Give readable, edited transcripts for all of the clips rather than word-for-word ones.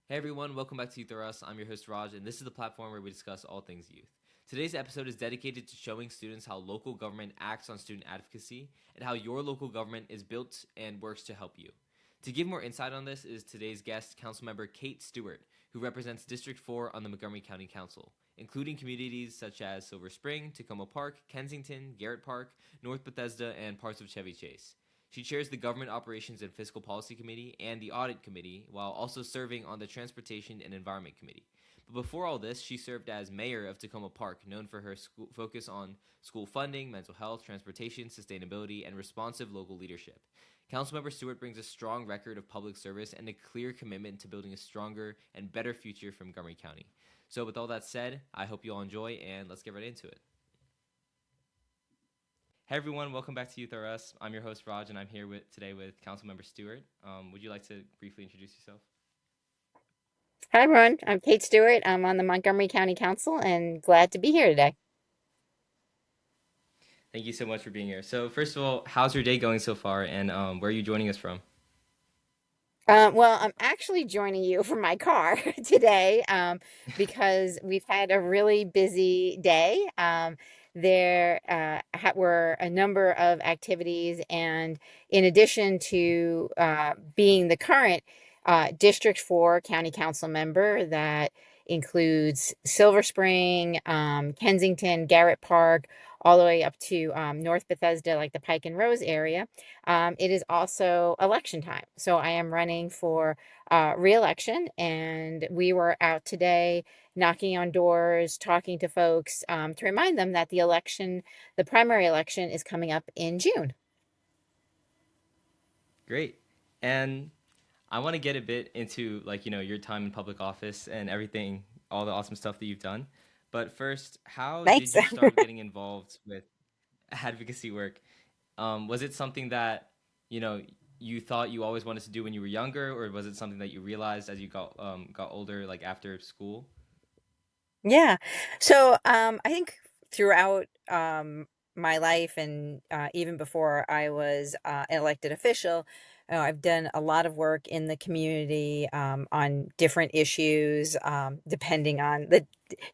Hey everyone, welcome back to YouthRUs. I'm your host Raj, and this is the platform where we discuss all things youth. Today's episode is dedicated to showing students how local government acts on student advocacy and how your local government is built and works to help you. To give more insight on this is today's guest, Councilmember Kate Stewart, who represents District 4 on the Montgomery County Council, including communities such as Silver Spring, Tacoma Park, Kensington, Garrett Park, North Bethesda, and parts of Chevy Chase. She chairs the Government Operations and Fiscal Policy Committee and the Audit Committee, while also serving on the Transportation and Environment Committee. But before all this, she served as mayor of Tacoma Park, known for her focus on school funding, mental health, transportation, sustainability, and responsive local leadership. Councilmember Stewart brings a strong record of public service and a clear commitment to building a stronger and better future for Montgomery County. So with all that said, I hope you all enjoy, and let's get right into it. Hey everyone, welcome back to YouthRUs. I'm your host Raj, and I'm here today with Councilmember Stewart. Would you like to briefly introduce yourself? Hi, everyone. I'm Kate Stewart. I'm on the Montgomery County Council and glad to be here today. Thank you so much for being here. So first of all, how's your day going so far, and where are you joining us from? Well, I'm actually joining you from my car today because we've had a really busy day. There were a number of activities, and in addition to being the current District 4 County Council member, that includes Silver Spring, Kensington, Garrett Park, all the way up to North Bethesda, like the Pike and Rose area. It is also election time. So I am running for re-election, and we were out today knocking on doors, talking to folks to remind them that the primary election, is coming up in June. Great. And I want to get a bit into your time in public office and everything, all the awesome stuff that you've done. But first, how did Thanks. you start getting involved with advocacy work? Was it something that you know you thought you always wanted to do when you were younger, or was it something that you realized as you got older, like after school? Yeah. So I think throughout my life and even before I was an elected official, I've done a lot of work in the community on different issues, depending on the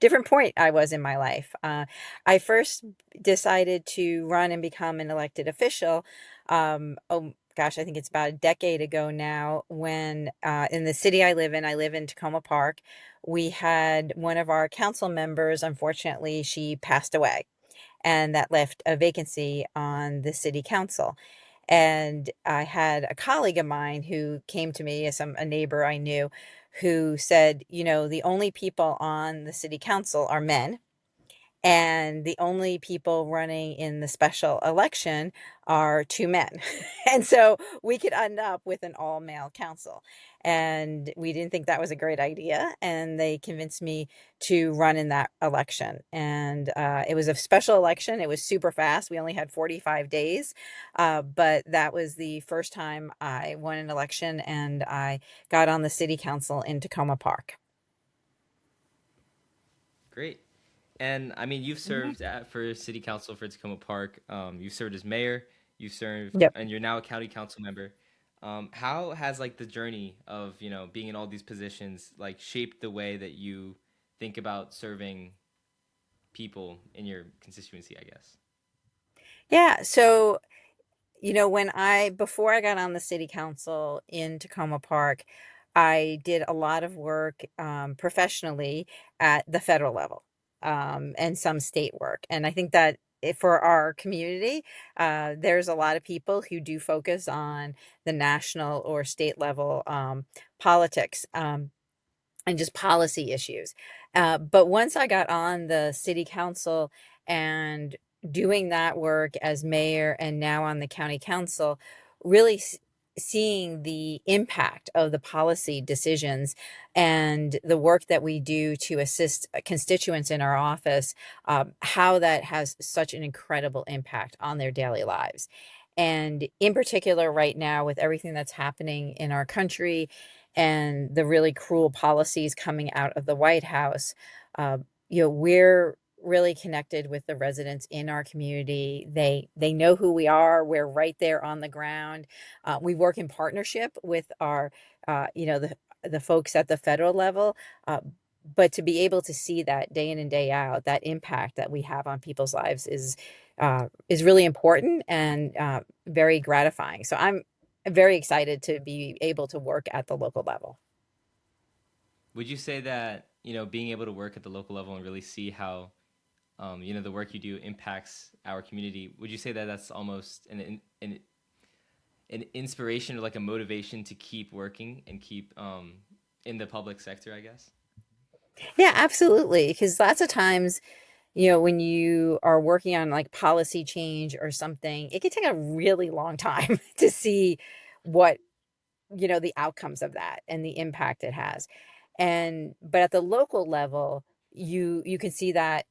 different point I was in my life. I first decided to run and become an elected official. Oh, gosh, I think it's about a decade ago now when in the city I live in Tacoma Park. We had one of our council members, unfortunately, she passed away, and that left a vacancy on the city council. And I had a colleague of mine who came to me, a neighbor I knew, who said, the only people on the city council are men, and the only people running in the special election are two men. And so we could end up with an all male council. And we didn't think that was a great idea. And they convinced me to run in that election. And it was a special election. It was super fast. We only had 45 days. But that was the first time I won an election, and I got on the city council in Tacoma Park. Great. And I mean, you've Mhm. served for city council for Tacoma Park. You've served as mayor. You've served, Yep. and you're now a county council member. How has the journey of being in all these positions shaped the way that you think about serving people in your constituency? I guess. Yeah. So before I got on the city council in Tacoma Park, I did a lot of work professionally at the federal level, and some state work. And I think that for our community, there's a lot of people who do focus on the national or state level politics. And just policy issues. But once I got on the city council and doing that work as mayor and now on the county council, really seeing the impact of the policy decisions and the work that we do to assist constituents in our office, how that has such an incredible impact on their daily lives. And in particular, right now, with everything that's happening in our country and the really cruel policies coming out of the White House, uh, we're really connected with the residents in our community. They know who we are. We're right there on the ground. We work in partnership with our, the folks at the federal level, uh, but to be able to see that day in and day out, that impact that we have on people's lives is really important and very gratifying. So I'm very excited to be able to work at the local level. Would you say that, being able to work at the local level and really see how, the work you do impacts our community, would you say that that's almost an inspiration or like a motivation to keep working and keep in the public sector, I guess? Yeah, absolutely. Because lots of times, when you are working on like policy change or something, it can take a really long time to see what, the outcomes of that and the impact it has. But at the local level, you can see that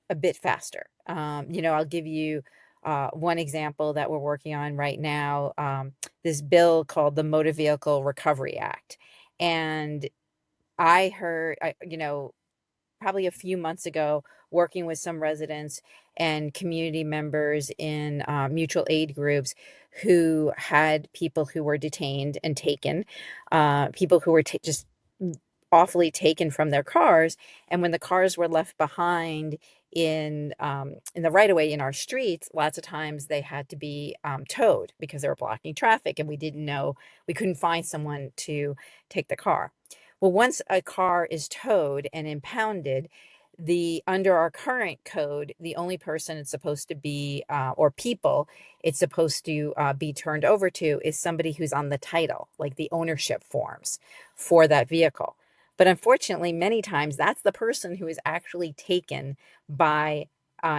a bit faster. I'll give you one example that we're working on right now. This bill called the Motor Vehicle Recovery Act, and I heard, probably a few months ago, working with some residents and community members in mutual aid groups who had people who were detained and taken, people who were just awfully taken from their cars. And when the cars were left behind in the right of way in our streets, lots of times they had to be towed because they were blocking traffic, and we couldn't find someone to take the car. Well, once a car is towed and impounded, the under our current code, the only person it's supposed to be, or people it's supposed to be turned over to, is somebody who's on the title, like the ownership forms for that vehicle. But unfortunately, many times that's the person who is actually taken by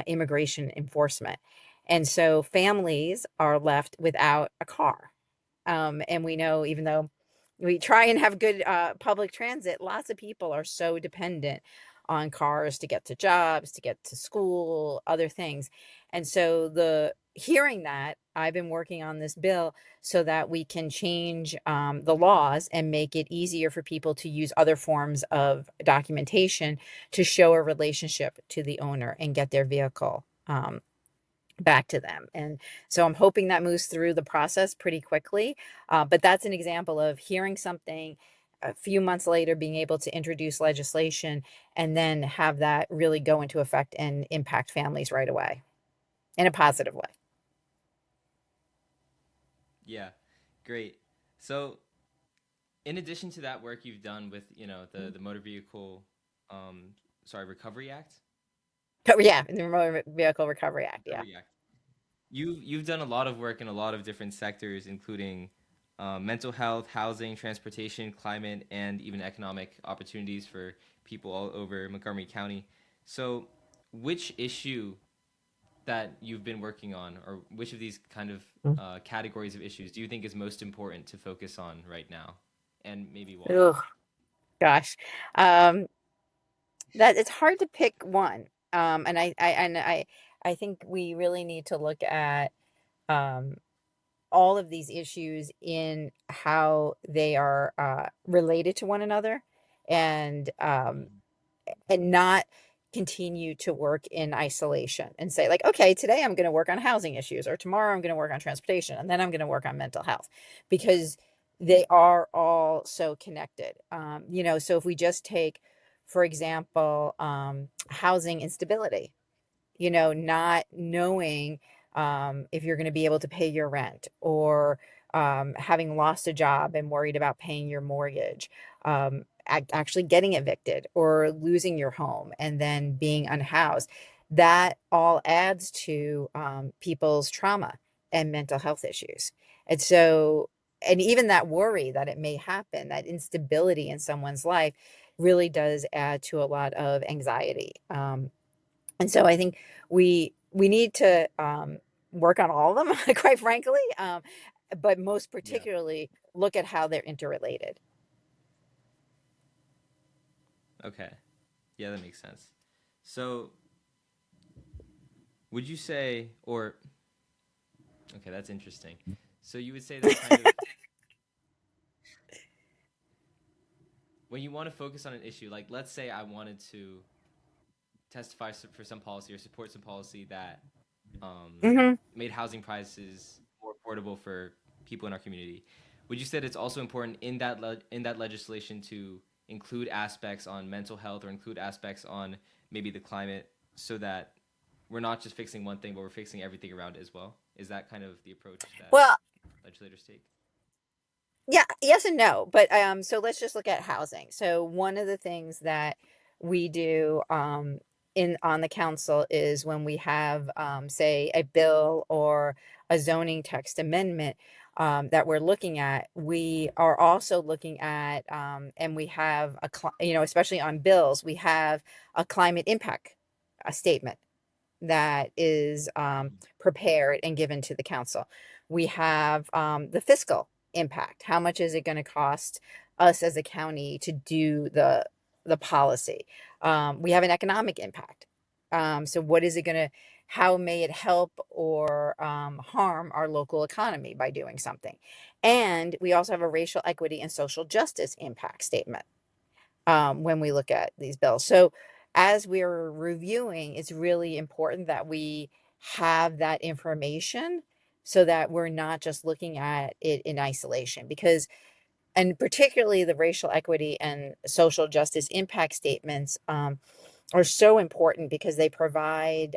immigration enforcement. And so families are left without a car. And we know, even though we try and have good public transit, lots of people are so dependent on cars to get to jobs, to get to school, other things. And so the hearing that, I've been working on this bill so that we can change the laws and make it easier for people to use other forms of documentation to show a relationship to the owner and get their vehicle back to them. And so I'm hoping that moves through the process pretty quickly. But that's an example of hearing something a few months later, being able to introduce legislation and then have that really go into effect and impact families right away in a positive way. Yeah, great. So, in addition to that work you've done with, the Motor Vehicle, um, sorry, Recovery Act, But yeah, the Motor Vehicle Recovery Act. Yeah. Recovery Act, you've done a lot of work in a lot of different sectors, including mental health, housing, transportation, climate, and even economic opportunities for people all over Montgomery County. So, which issue that you've been working on, or which of these kind of categories of issues do you think is most important to focus on right now, and maybe why? Oh gosh. Um, that it's hard to pick one. And I think we really need to look at um all of these issues in how they are related to one another, and not continue to work in isolation and say, like, okay, today I'm going to work on housing issues, or tomorrow I'm going to work on transportation, and then I'm going to work on mental health, because they are all so connected. So if we just take, for example, housing instability, not knowing if you're going to be able to pay your rent, or having lost a job and worried about paying your mortgage, actually getting evicted or losing your home and then being unhoused. That all adds to people's trauma and mental health issues. And so, and even that worry that it may happen, that instability in someone's life really does add to a lot of anxiety. And so I think we need to work on all of them, quite frankly, but most Yeah. particularly look at how they're interrelated. Okay. Yeah, that makes sense. So, would you say, or okay, that's interesting. So you would say that kind of when you want to focus on an issue, like let's say I wanted to testify for some policy or support some policy that um, Hmm. made housing prices more affordable for people in our community. would you say that it's also important in in that legislation to include aspects on mental health or include aspects on maybe the climate so that we're not just fixing one thing, but we're fixing everything around it as well? Is that kind of the approach that Well, legislators take? yeah, yes and no. But so let's just look at housing. So one of the things that we do in on the council is when we have say a bill or a zoning text amendment that we're looking at, we are also looking at and we have especially on bills, we have a climate impact a statement that is prepared and given to the council. We have the fiscal impact. How much is it going to cost us as a county to do the policy? We have an economic impact. So what is it going to? How may it help or harm our local economy by doing something? And we also have a racial equity and social justice impact statement when we look at these bills. So as we're reviewing, it's really important that we have that information so that we're not just looking at it in isolation because and particularly the racial equity and social justice impact statements are so important because they provide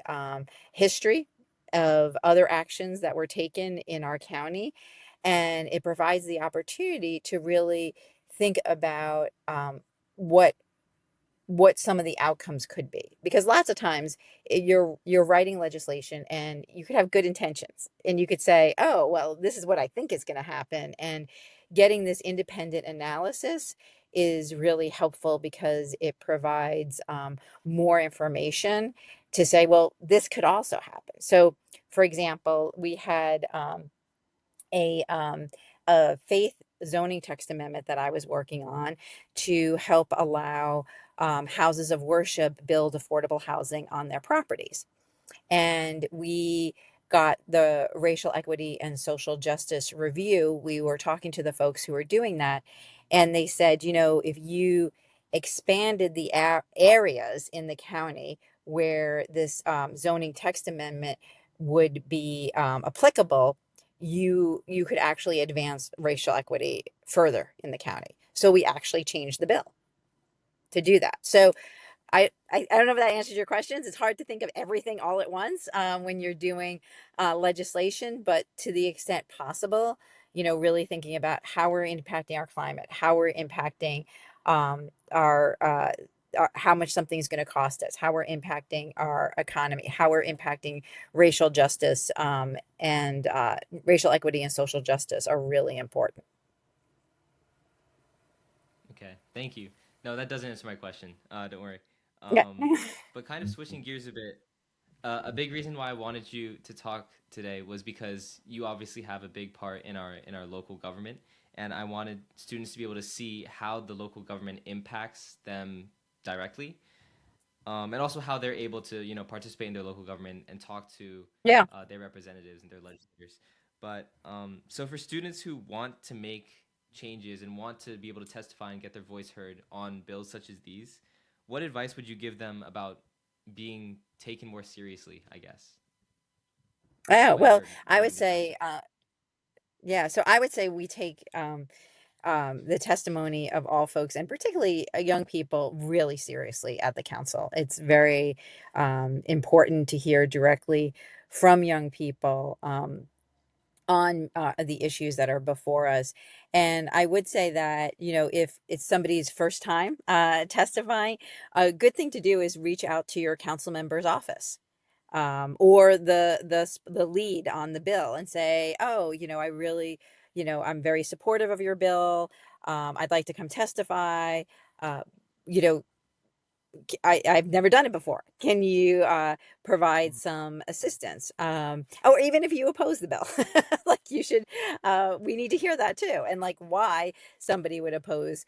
history of other actions that were taken in our county, and it provides the opportunity to really think about what some of the outcomes could be, because lots of times you're writing legislation and you could have good intentions and you could say, oh well, this is what I think is going to happen, and getting this independent analysis is really helpful because it provides more information to say, well, this could also happen. So for example, we had a faith zoning text amendment that I was working on to help allow houses of worship build affordable housing on their properties. And we got the racial equity and social justice review. We were talking to the folks who were doing that, and they said, if you expanded the areas in the county where this zoning text amendment would be applicable, you could actually advance racial equity further in the county. So we actually changed the bill to do that. So I don't know if that answers your questions. It's hard to think of everything all at once when you're doing legislation, but to the extent possible, really thinking about how we're impacting our climate, how we're impacting how much something's going to cost us, how we're impacting our economy, how we're impacting racial justice and racial equity and social justice are really important. Okay, thank you. No, that doesn't answer my question. Don't worry. Yeah. But kind of switching gears a bit, a big reason why I wanted you to talk today was because you obviously have a big part in our local government, and I wanted students to be able to see how the local government impacts them directly, and also how they're able to participate in their local government and talk to Yeah. their representatives and their legislators. But so for students who want to make changes and want to be able to testify and get their voice heard on bills such as these, what advice would you give them about being taken more seriously, I guess, Oh, when well, they're I would doing this type of say, stuff? yeah, so I would say we take the testimony of all folks, and particularly young people, really seriously at the council. It's very important to hear directly from young people on the issues that are before us. And I would say that, if it's somebody's first time testifying, a good thing to do is reach out to your council member's office or the lead on the bill and say, oh, I really, I'm very supportive of your bill. I'd like to come testify. Uh, you know, I've never done it before. Can you provide Mhm. some assistance? Or even if you oppose the bill, like you should, we need to hear that too. And like why somebody would oppose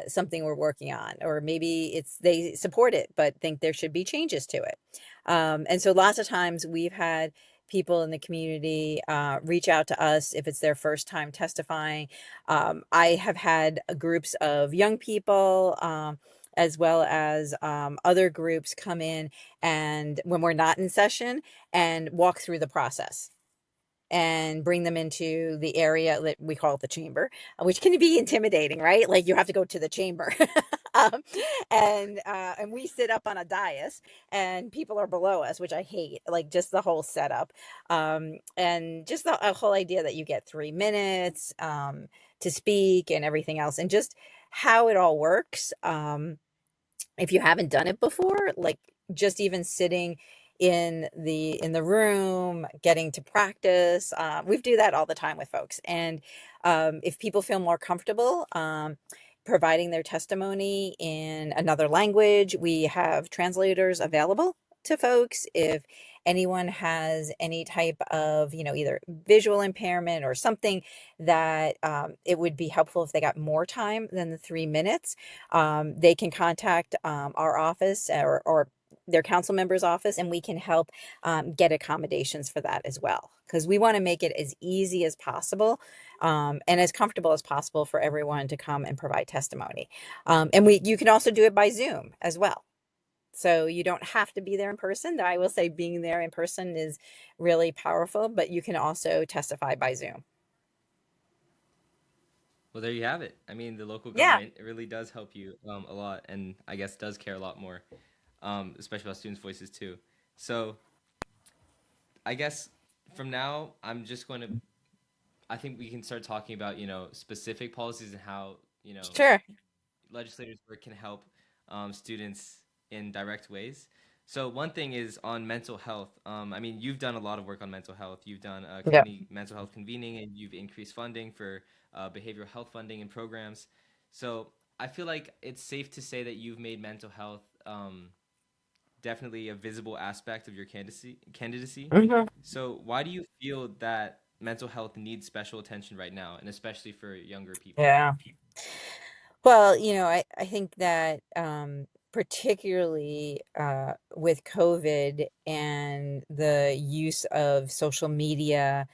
something we're working on, or maybe it's they support it but think there should be changes to it. And so lots of times we've had people in the community reach out to us if it's their first time testifying. I have had groups of young people as well as other groups come in and when we're not in session and walk through the process and bring them into the area that we call the chamber, which can be intimidating, right? Like you have to go to the chamber. um, and we sit up on a dais and people are below us, which I hate, like just the whole setup. And just the whole idea that you get 3 minutes to speak and everything else, and just how it all works. If you haven't done it before, like just even sitting in the room, getting to practice, we do that all the time with folks. And if people feel more comfortable providing their testimony in another language, we have translators available to folks. If anyone has any type of, either visual impairment or something that it would be helpful if they got more time than the 3 minutes, they can contact our office, or their council member's office, and we can help get accommodations for that as well. Because we want to make it as easy as possible and as comfortable as possible for everyone to come and provide testimony. And you can also do it by Zoom as well. So you don't have to be there in person. Though I will say being there in person is really powerful, but you can also testify by Zoom. Well, there you have it. I mean, the local Yeah, government, it really does help you a lot, and I guess does care a lot more, especially about students' voices too. So I guess from now, I'm just going to. I think we can start talking about specific policies and how sure. legislators work can help students in direct ways. So one thing is on mental health. I mean, you've done a lot of work on mental health. You've done Yeah. county mental health convening, and you've increased funding for behavioral health funding and programs. So I feel like it's safe to say that you've made mental health definitely a visible aspect of your candidacy. Hmm. So why do you feel that mental health needs special attention right now, and especially for younger people? Yeah. Well, I think that particularly with COVID and the use of social media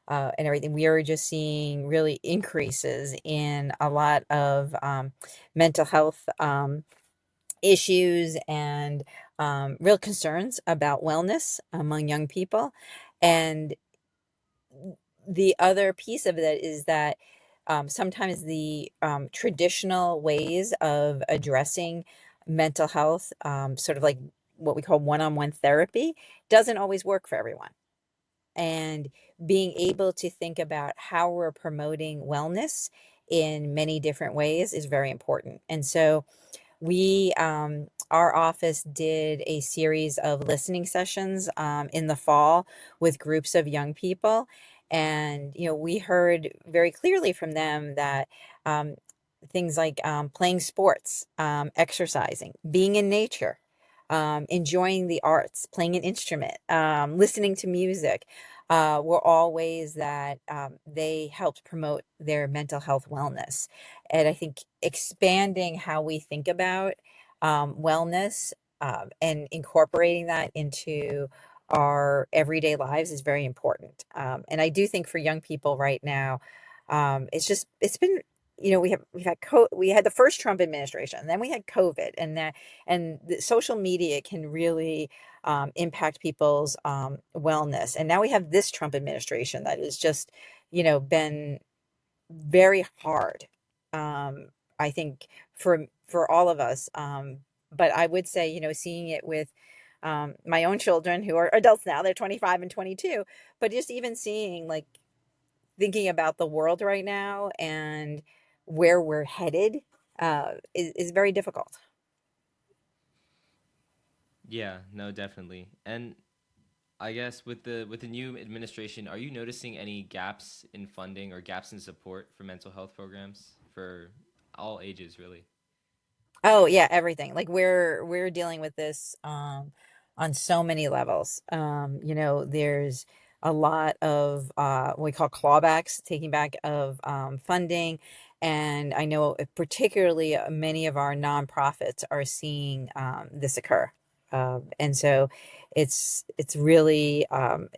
and everything, we are just seeing really increases in a lot of mental health issues and real concerns about wellness among young people. And the other piece of it is that sometimes the traditional ways of addressing mental health, sort of like what we call one-on-one therapy, doesn't always work for everyone. And being able to think about how we're promoting wellness in many different ways is very important. And so our office did a series of listening sessions in the fall with groups of young people. And, we heard very clearly from them that um, things like playing sports, exercising, being in nature, enjoying the arts, playing an instrument, listening to music, were all ways that they helped promote their mental health wellness. And I think expanding how we think about wellness and incorporating that into our everyday lives is very important. And I do think for young people right now, it's been, we had the first Trump administration, and then we had COVID, and the social media can really impact people's wellness. And now we have this Trump administration that has just, been very hard. I think for all of us. But I would say, seeing it with my own children who are adults now, they're 25 and 22, but just even seeing, like, thinking about the world right now and where we're headed is very difficult. Yeah, no, definitely. And I guess with the new administration, are you noticing any gaps in funding or gaps in support for mental health programs for all ages, really? Oh yeah, everything. Like we're dealing with this on so many levels. There's a lot of what we call clawbacks, taking back of funding, and I know particularly many of our nonprofits are seeing this occur. And so it's really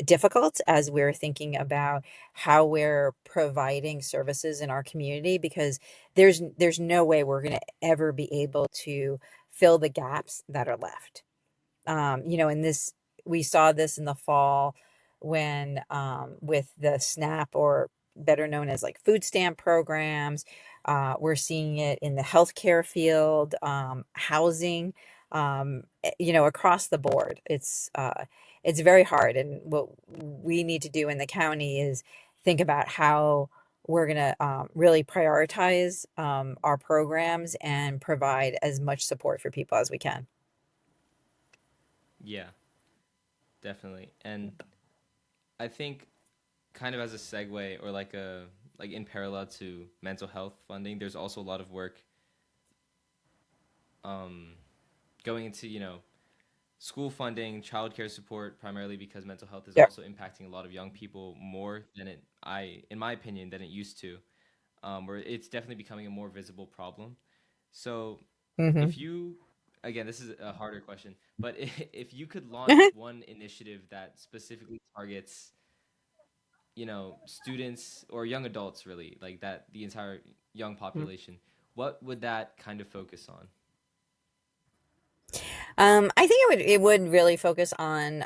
difficult as we're thinking about how we're providing services in our community, because there's no way we're going to ever be able to fill the gaps that are left. And this we saw this in the fall when with the SNAP, or better known as like food stamp programs. We're seeing it in the healthcare field, housing, across the board. It's very hard, and what we need to do in the county is think about how we're going to really prioritize our programs and provide as much support for people as we can. Yeah, definitely. And I think kind of as a segue or like in parallel to mental health funding, there's also a lot of work um, going into, school funding, childcare support, primarily because mental health is Yep. also impacting a lot of young people more than in my opinion, than it used to. Where it's definitely becoming a more visible problem. So, Hmm. if you, again, this is a harder question, but if you could launch one initiative that specifically targets, students or young adults, really, like that, the entire young population, what would that kind of focus on? I think it would really focus on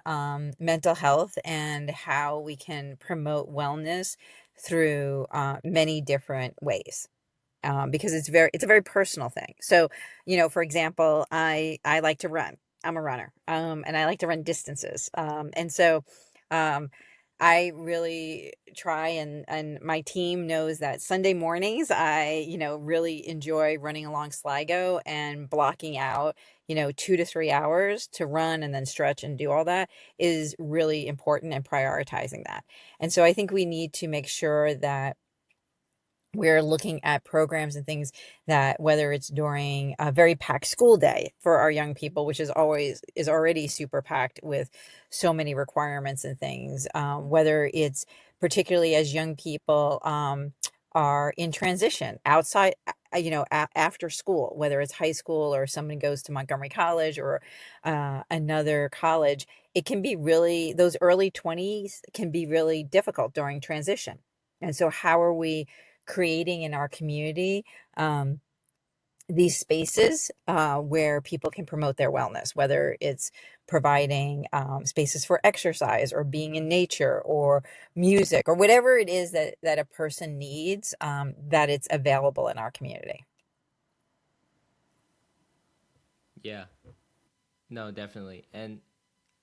mental health and how we can promote wellness through many different ways. Because it's a very personal thing. So, for example, I like to run. I'm a runner, and I like to run distances. And so, um, I really try, and my team knows that Sunday mornings I really enjoy running along Sligo and blocking out 2 to 3 hours to run and then stretch and do all that is really important, and prioritizing that. And so I think we need to make sure that we're looking at programs and things that, whether it's during a very packed school day for our young people, which is already super packed with so many requirements and things, whether it's particularly as young people are in transition outside, after school, whether it's high school or someone goes to Montgomery College or another college. It can be really, those early 20s can be really difficult during transition. And so how are we creating in our community um, these spaces where people can promote their wellness, whether it's providing spaces for exercise or being in nature or music or whatever it is that a person needs, that it's available in our community. Yeah, no, definitely. And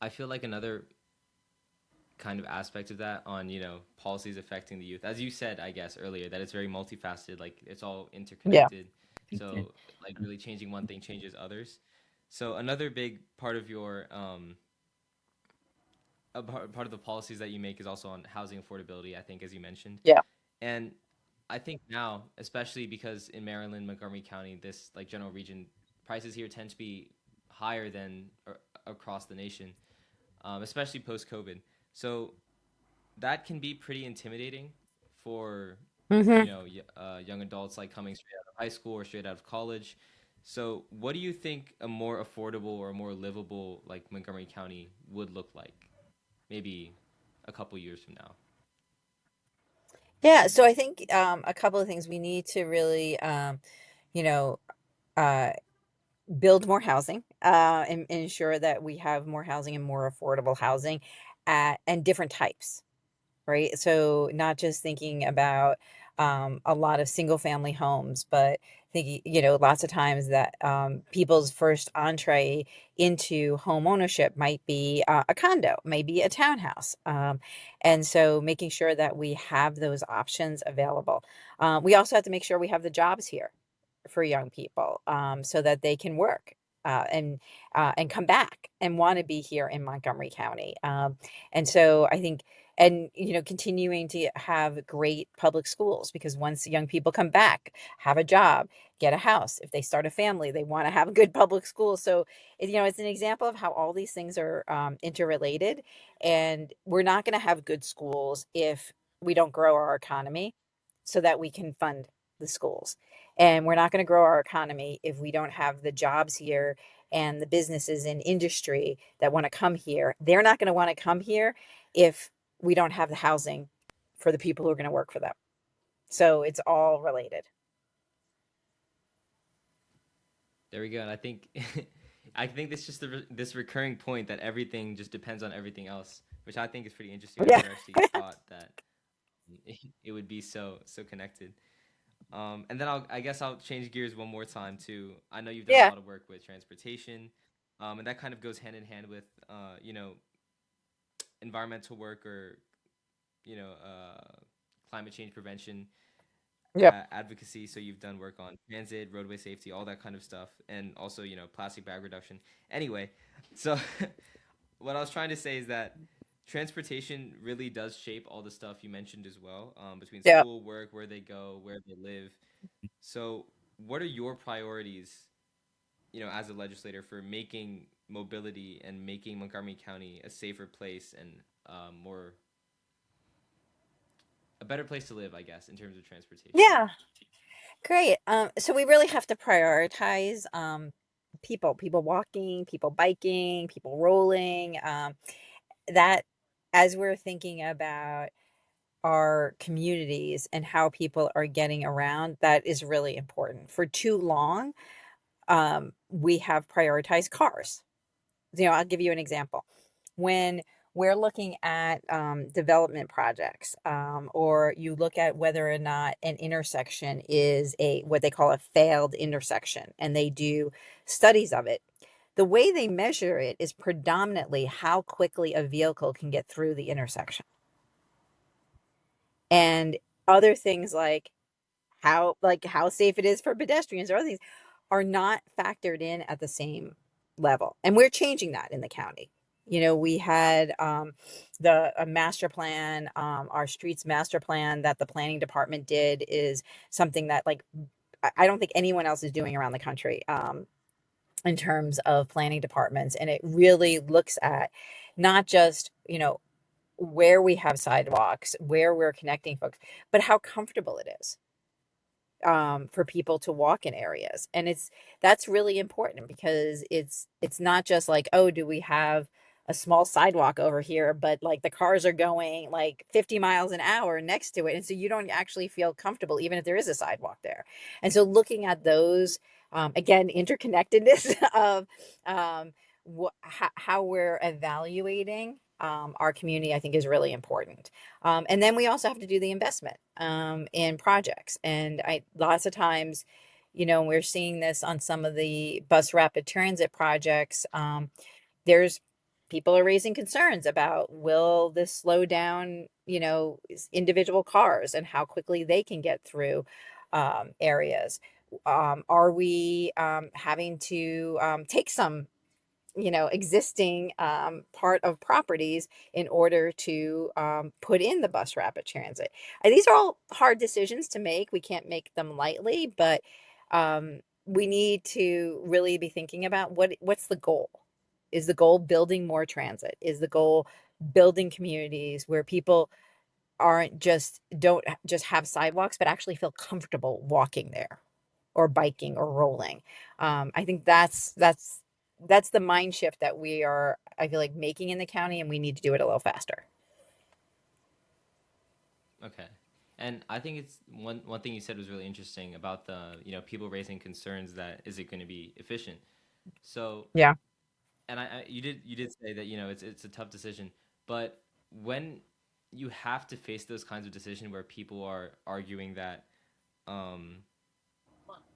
I feel like another kind of aspect of that on, policies affecting the youth, as you said, I guess, earlier, that it's very multifaceted, like it's all Yeah. interconnected. So, like, really changing one thing changes others. So another big part of your part of the policies that you make is also on housing affordability, I think, as you mentioned. Yeah. And I think now, especially because in Maryland, Montgomery County, this like general region, prices here tend to be higher than across the nation, especially post COVID. So that can be pretty intimidating for Hmm. young adults, like coming straight out of high school or straight out of college. So what do you think a more affordable or a more livable like Montgomery County would look like, maybe a couple years from now? Yeah. So I think a couple of things we need to really, you know, uh, build more housing, and ensure that we have more housing and more affordable housing and different types, right? So not just thinking about a lot of single family homes, but thinking, lots of times that people's first entree into home ownership might be a condo, maybe a townhouse. And so making sure that we have those options available. We also have to make sure we have the jobs here for young people, so that they can work and come back and want to be here in Montgomery County. And so I think, and continuing to have great public schools, because once young people come back, have a job, get a house, if they start a family, they want to have a good public school. So it's an example of how all these things are interrelated, and we're not going to have good schools if we don't grow our economy so that we can fund the schools. And we're not going to grow our economy if we don't have the jobs here and the businesses in industry that want to come here. They're not going to want to come here if we don't have the housing for the people who are going to work for them. So it's all related. There we go. And I think I think this just this recurring point that everything just depends on everything else. which I think is pretty interesting. I Yeah. never actually thought that it would be so connected. And then I guess I'll change gears one more time too. I know you've done a Yeah. lot of work with transportation, and that kind of goes hand in hand with environmental work or climate change prevention, Yep. advocacy. So you've done work on transit, roadway safety, all that kind of stuff, and also plastic bag reduction. Anyway, so what I was trying to say is that transportation really does shape all the stuff you mentioned as well, between Yep. school, work, where they go, where they live. So, what are your priorities, as a legislator for making mobility and making Montgomery County a safer place and more a better place to live, I guess, in terms of transportation? Yeah. Great. So we really have to prioritize people walking, people biking, people rolling. That as we're thinking about our communities and how people are getting around, that is really important. For too long, we have prioritized cars. I'll give you an example. When we're looking at development projects, or you look at whether or not an intersection is a what they call a failed intersection, and they do studies of it. The way they measure it is predominantly how quickly a vehicle can get through the intersection, and other things like how safe it is for pedestrians or other things are not factored in at the same level. And we're changing that in the county. We had the a master plan, our streets master plan that the planning department did is something that like I don't think anyone else is doing around the country, in terms of planning departments. And it really looks at not just, where we have sidewalks, where we're connecting folks, but how comfortable it is for people to walk in areas. And that's really important because it's not just like, oh, do we have a small sidewalk over here, but like the cars are going like 50 miles an hour next to it, and so you don't actually feel comfortable even if there is a sidewalk there. And so looking at those, again, interconnectedness of how we're evaluating our community, I think, is really important. And then we also have to do the investment in projects. And I lots of times, we're seeing this on some of the bus rapid transit projects. There's people are raising concerns about, will this slow down, individual cars and how quickly they can get through areas. Are we having to take some existing part of properties in order to put in the bus rapid transit? And these are all hard decisions to make. We can't make them lightly, but we need to really be thinking about what's the goal. Is the goal building more transit? Is the goal building communities where people aren't just don't just have sidewalks, but actually feel comfortable walking there or biking or rolling? I think that's the mind shift that we are, I feel like, making in the county, and we need to do it a little faster. Okay. And I think it's one thing you said was really interesting about the people raising concerns that is it going to be efficient. So, Yeah. and you did say that it's a tough decision, but when you have to face those kinds of decisions where people are arguing that um,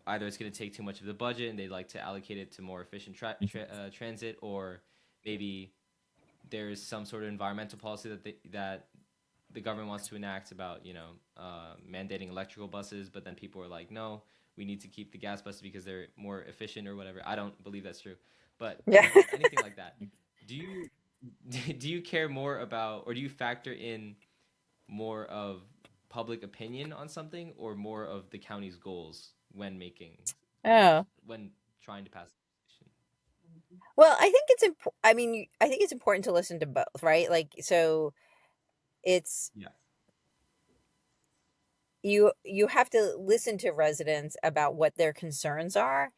either it's going to take too much of the budget and they'd like to allocate it to more efficient transit, or maybe there's some sort of environmental policy that the government wants to enact about mandating electrical buses, but then people are like, no, we need to keep the gas buses because they're more efficient or whatever. I don't believe that's true, but Yeah. anything like that. Do you do you care more about, or do you factor in more of public opinion on something, or more of the county's goals when making Oh. when trying to pass legislation? Well, I think I mean, I think it's important to listen to both, right? Like, so it's Yeah. you have to listen to residents about what their concerns are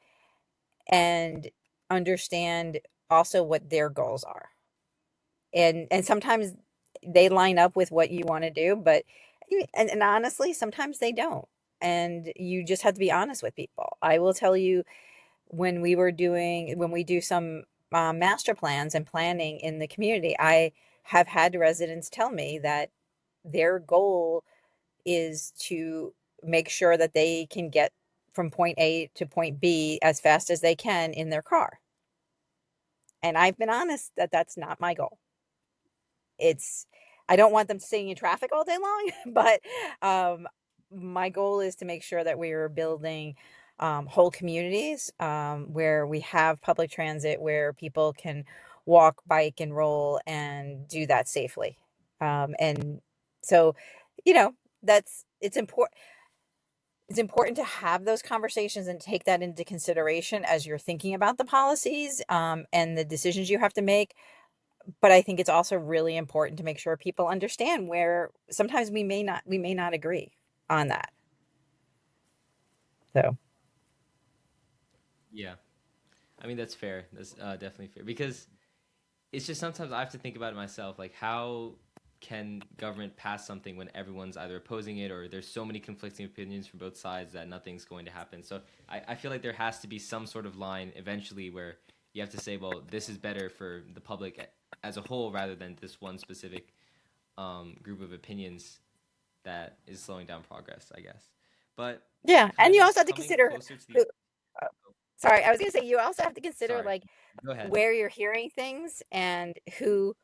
and understand also what their goals are. And sometimes they line up with what you want to do, but and honestly, sometimes they don't. And you just have to be honest with people. I will tell you, when we do some master plans and planning in the community, have had residents tell me that their goal is to make sure that they can get from point A to point B as fast as they can in their car. And I've been honest that that's not my goal. It's I don't want them sitting in traffic all day long, but um, my goal is to make sure that we are building whole communities where we have public transit, where people can walk, bike, and roll and do that safely. And so, you know, that's it's important to have those conversations and take that into consideration as you're thinking about the policies and the decisions you have to make. But I think it's also really important to make sure people understand where sometimes we may not agree on that. So Yeah, I mean that's fair. That's definitely fair because it's just sometimes I have to think about it myself. Like, how can government pass something when everyone's either opposing it or there's so many conflicting opinions from both sides that nothing's going to happen? So I feel like there has to be some sort of line eventually where you have to say, well, this is better for the public as a whole rather than this one specific group of opinions that is slowing down progress, I guess. But yeah, kind and of you also just have to coming consider closer to the. who. Oh, sorry, I was going to say you also have to consider Sorry, like go ahead. where you're hearing things and who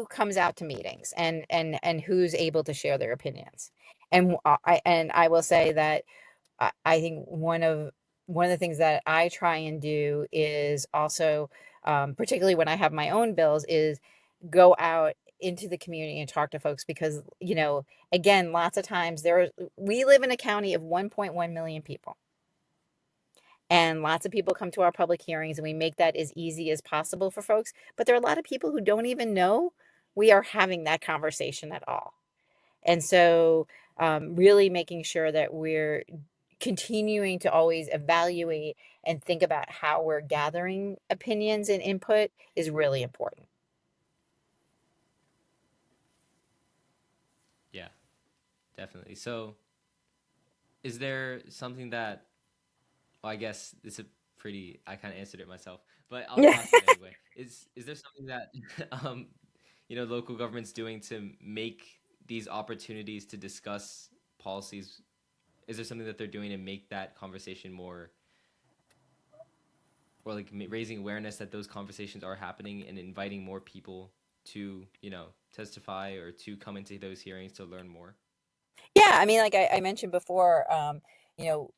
comes out to meetings and who's able to share their opinions. And I will say that I think one of the things that I try and do is also, particularly when I have my own bills, is go out into the community and talk to folks because again, lots of times we live in a county of 1.1 million people, and lots of people come to our public hearings, and we make that as easy as possible for folks. But there are a lot of people who don't even know we are having that conversation at all. And so, really making sure that we're continuing to always evaluate and think about how we're gathering opinions and input is really important. Yeah, definitely. So, is there something that? Well, I guess it's a pretty. I kind of answered it myself, but I'll Yeah. ask it anyway. Is there something that um, local governments doing to make these opportunities to discuss policies? Is there something that they're doing to make that conversation more, or like raising awareness that those conversations are happening and inviting more people to testify or to come into those hearings to learn more? Yeah, I mean, like I mentioned before,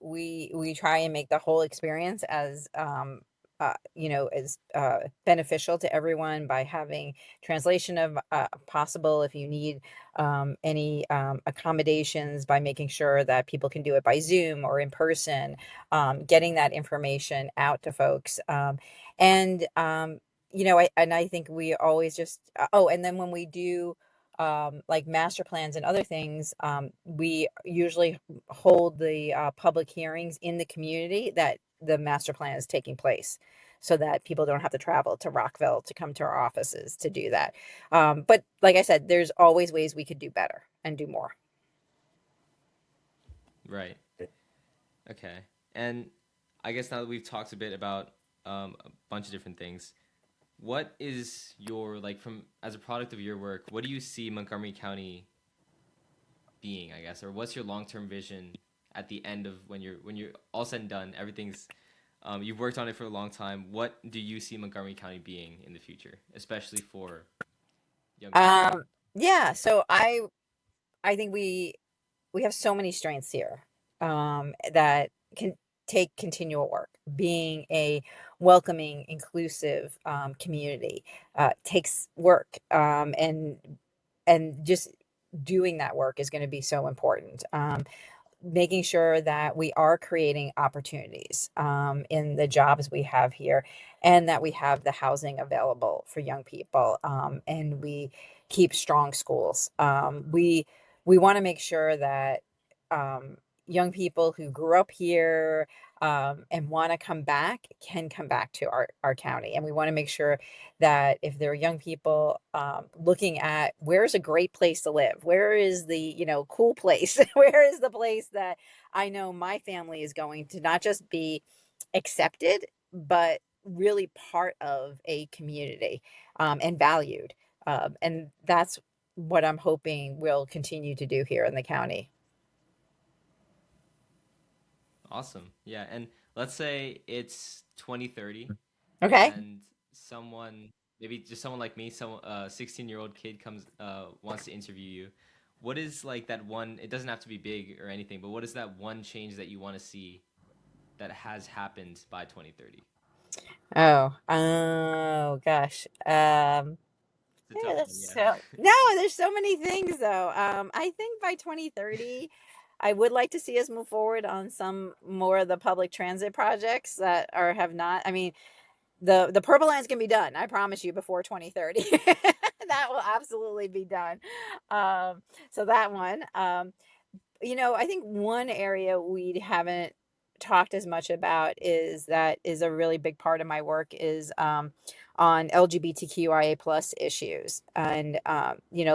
we try and make the whole experience as beneficial to everyone by having translation of possible if you need any accommodations, by making sure that people can do it by Zoom or in person, getting that information out to folks, and I think we always just oh, and then when we do like master plans and other things, we usually hold the public hearings in the community that the master plan is taking place so that people don't have to travel to Rockville to come to our offices to do that. But like I said, there's always ways we could do better and do more. Right. Okay. And I guess now that we've talked a bit about a bunch of different things, what is your like from as a product of your work? What do you see Montgomery County being? I guess, or what's your long term vision at the end of when you're all said and done? Everything's you've worked on it for a long time. What do you see Montgomery County being in the future, especially for young people? Um, yeah, so I think we have so many strengths here that can take continual work. Being a welcoming, inclusive community takes work, and just doing that work is going to be so important. Making sure that we are creating opportunities in the jobs we have here, and that we have the housing available for young people, and we keep strong schools. We want to make sure that um, young people who grew up here and want to come back can come back to our county. And we want to make sure that if there are young people looking at where's a great place to live, where is the cool place, where is the place that I know my family is going to not just be accepted but really part of a community and valued. And that's what I'm hoping we'll continue to do here in the county. Awesome. Yeah, and let's say it's 2030 Okay. and someone, maybe just someone like me, some 16-year-old kid comes wants to interview you. What is like that one, it doesn't have to be big or anything, but what is that one change that you want to see that has happened by 2030? Oh gosh. It's a Yeah, tough one, that's yeah. so no, there's so many things though. I think by 2030, I would like to see us move forward on some more of the public transit projects that are have not. I mean, the purple line's gonna be done. I promise you before 2030. That will absolutely be done. Um, so that one. I think one area we haven't talked as much about is that is a really big part of my work is on LGBTQIA plus issues. And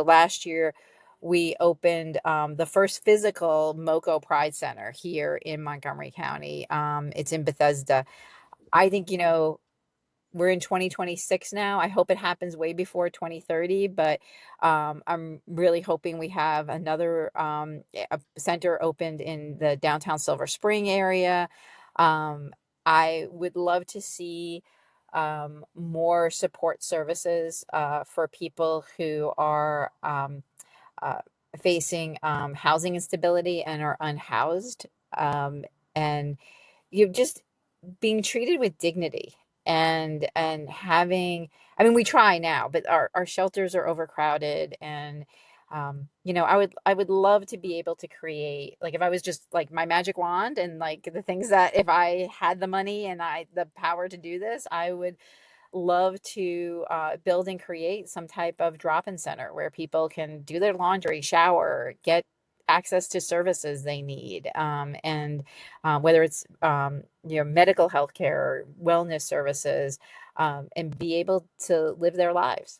last year we opened the first physical MoCo Pride Center here in Montgomery County. It's in Bethesda. I think we're in 2026 now. I hope it happens way before 2030, but I'm really hoping we have another a center opened in the downtown Silver Spring area. Um, I would love to see more support services for people who are uh, facing housing instability and are unhoused. And you just being treated with dignity and having, I mean, we try now, but our shelters are overcrowded. And I would love to be able to create, like, if I was just like my magic wand and like the things that if I had the money and I the power to do this, I would love to build and create some type of drop-in center where people can do their laundry, shower, get access to services they need, and whether it's medical health care, wellness services, and be able to live their lives.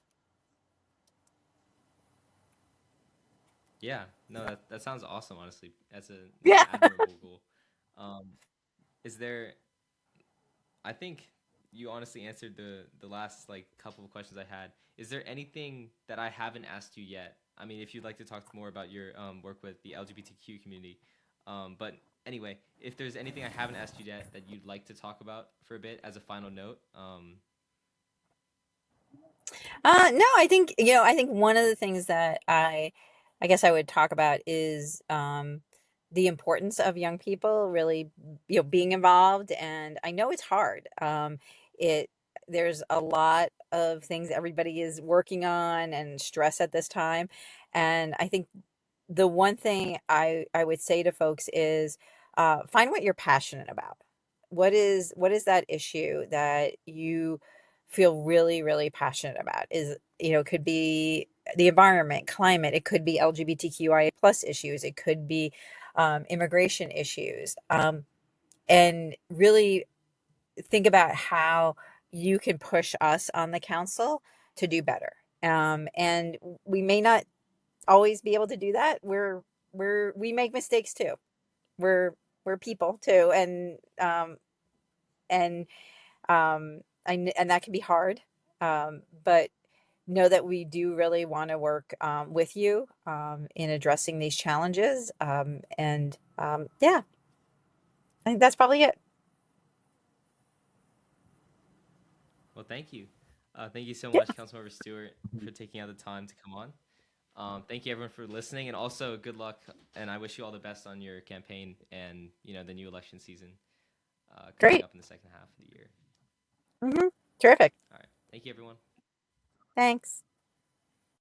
Yeah, no, that sounds awesome, honestly. That's Yeah. an admirable goal. Um, is there I think you honestly answered the last like couple of questions I had. Is there anything that I haven't asked you yet? I mean, if you'd like to talk more about your work with the LGBTQ community, but anyway, if there's anything I haven't asked you yet that you'd like to talk about for a bit as a final note, No, I think one of the things that I guess I would talk about is the importance of young people really, being involved. And I know it's hard. It There's a lot of things everybody is working on and stress at this time, and I think the one thing I would say to folks is find what you're passionate about. What is that issue that you feel really, really passionate about? Could be the environment, climate, it could be LGBTQIA plus issues, it could be immigration issues. And really think about how you can push us on the council to do better. And we may not always be able to do that. We make mistakes too. We're we're people too, and and that can be hard. But know that we do really want to work with you in addressing these challenges. And yeah, I think that's probably it. well, thank you so much, Councilmember Stewart, for taking out the time to come on. Thank you everyone for listening, and also good luck, and I wish you all the best on your campaign and the new election season coming Great. up in the second half of the year. Hmm. Terrific. All right, thank you everyone. Thanks.